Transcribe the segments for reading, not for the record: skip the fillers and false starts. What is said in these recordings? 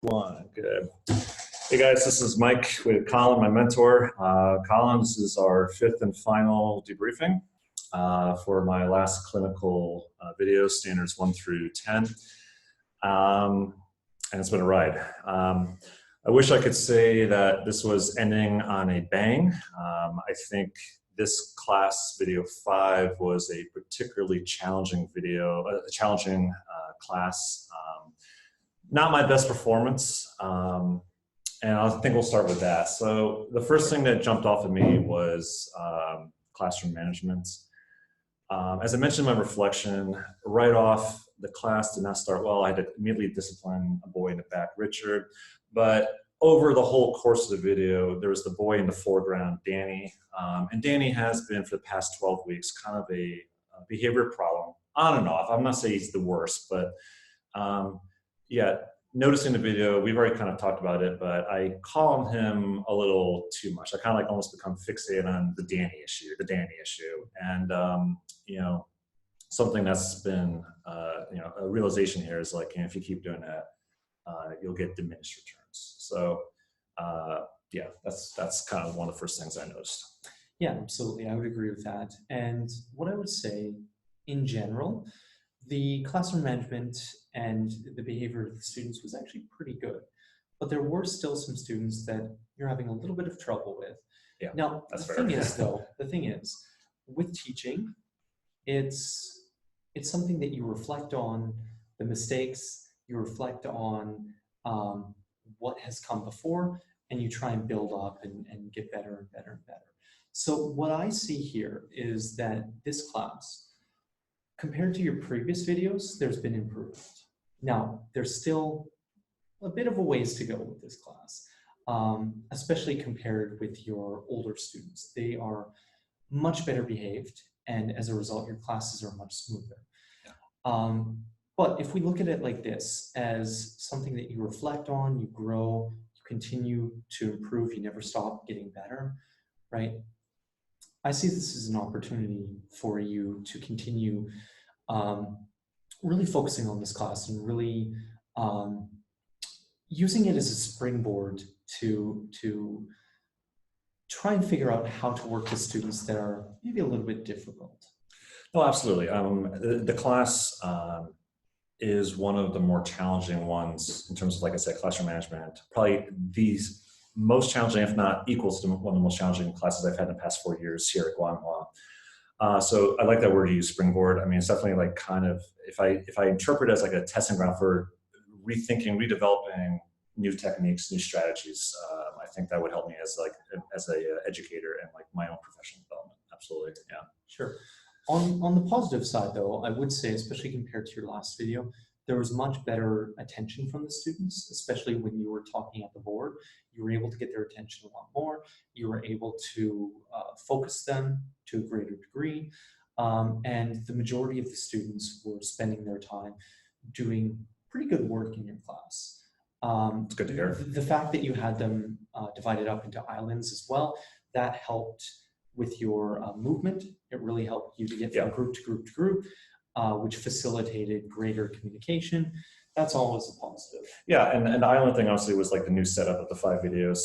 One, good. Hey guys, this is Mike with Colin, my mentor. Colin, this is our fifth and final debriefing for my last clinical video, standards 1 through 10. And it's been a ride. I wish I could say that this was ending on a bang. I think this class, video 5, was a particularly challenging video, a challenging class. Not my best performance, and I think we'll start with that. So the first thing that jumped off at me was classroom management. As I mentioned in my reflection, right off, the class did not start well. I had to immediately discipline a boy in the back, Richard. But over the whole course of the video, there was the boy in the foreground, Danny. And Danny has been, for the past 12 weeks, kind of a behavior problem, on and off. I'm not saying he's the worst, but yeah, noticing the video, we've already kind of talked about it, but I call on him a little too much. I kind of like almost become fixated on the Danny issue. And, you know, something that's been, you know, a realization here is like, you know, if you keep doing that, you'll get diminished returns. So, yeah, that's kind of one of the first things I noticed. Yeah, absolutely. I would agree with that. And what I would say in general, the classroom management and the behavior of the students was actually pretty good, but there were still some students that you're having a little bit of trouble with. Yeah, now, the thing is, though, with teaching, it's something that you reflect on the mistakes, you reflect on what has come before, and you try and build up and get better and better and better. So what I see here is that this class, compared to your previous videos, there's been improvement. Now, there's still a bit of a ways to go with this class, especially compared with your older students. They are much better behaved, and as a result, your classes are much smoother. Yeah. But if we look at it like this, as something that you reflect on, you grow, you continue to improve, you never stop getting better, right? I see this as an opportunity for you to continue really focusing on this class and really using it as a springboard to try and figure out how to work with students that are maybe a little bit difficult. No, absolutely. The class is one of the more challenging ones in terms of, like I said, classroom management. Probably these most challenging, if not equal to one of the most challenging classes I've had in the past 4 years here at Guanghua. So I like that word you use, springboard. I mean, it's definitely like kind of, if I interpret it as like a testing ground for rethinking, redeveloping new techniques, new strategies, I think that would help me as a educator and like my own professional development. Absolutely, yeah. Sure. On the positive side, though, I would say, especially compared to your last video, there was much better attention from the students, especially when you were talking at the board. You were able to get their attention a lot more. You were able to focus them to a greater degree. And the majority of the students were spending their time doing pretty good work in your class. It's good to hear. The fact that you had them divided up into islands as well, that helped with your movement. It really helped you to get from group to group to group, which facilitated greater communication. That's always a positive. Yeah, and the island thing obviously was like the new setup of the 5 videos.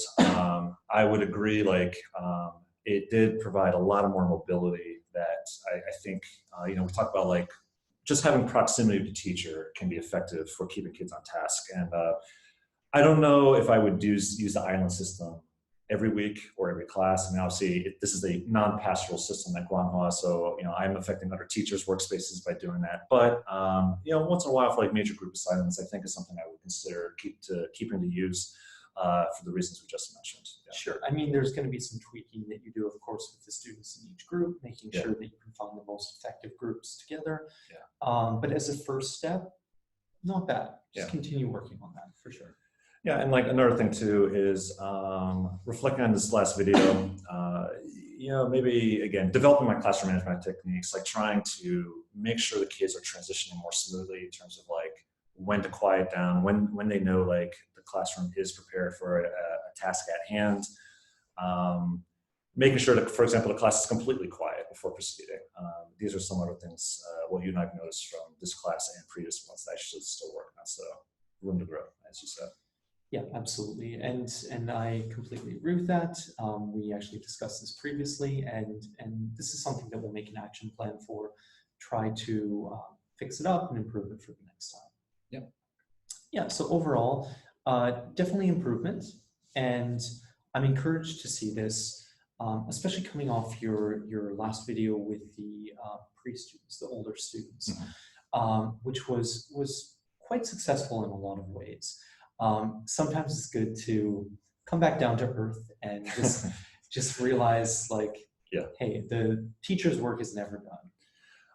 I would agree, like it did provide a lot of more mobility that I think, you know, we talk about like just having proximity to the teacher can be effective for keeping kids on task. And I don't know if I would use the island system every week or every class. I mean, obviously, this is a non-pastoral system at Guanghua, so, you know, I'm affecting other teachers' workspaces by doing that. But, you know, once in a while for like major group assignments, I think is something I would consider keeping to use for the reasons we just mentioned. Yeah. Sure. I mean, there's going to be some tweaking that you do, of course, with the students in each group, making sure that you can find the most effective groups together. Yeah. But as a first step, not bad. Just continue working on that for sure. Yeah, and like another thing too is reflecting on this last video, you know, maybe again, developing my classroom management techniques, like trying to make sure the kids are transitioning more smoothly in terms of like when to quiet down, when they know like the classroom is prepared for a task at hand, making sure that, for example, the class is completely quiet before proceeding. These are some other things, what you and I have noticed from this class and previous ones that I should still work on, so room to grow, as you said. Yeah, absolutely, and I completely agree with that. We actually discussed this previously, and this is something that we'll make an action plan for. Try to fix it up and improve it for the next time. Yep. Yeah. So overall, definitely improvement, and I'm encouraged to see this, especially coming off your last video with the pre-students, the older students, which was quite successful in a lot of ways. Sometimes it's good to come back down to earth and just realize, like, Yeah. hey, the teacher's work is never done.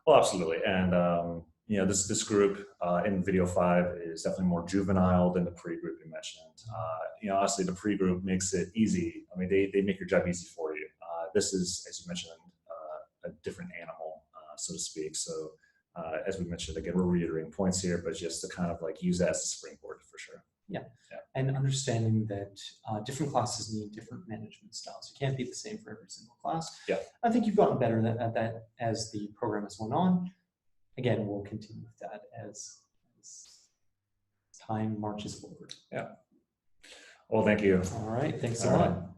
Well, absolutely. And you know, this group in video 5 is definitely more juvenile than the pre-group you mentioned. You know, honestly, the pre-group makes it easy. I mean, they make your job easy for you. This is, as you mentioned, a different animal, so to speak. So as we mentioned, again, we're reiterating points here, but just to kind of like use that as a springboard for sure. Yeah. And understanding that different classes need different management styles. You can't be the same for every single class. Yeah. I think you've gotten better at that as the program has went on. Again, we'll continue with that as time marches forward. Yeah. Well, thank you. All right. Thanks a All lot. right.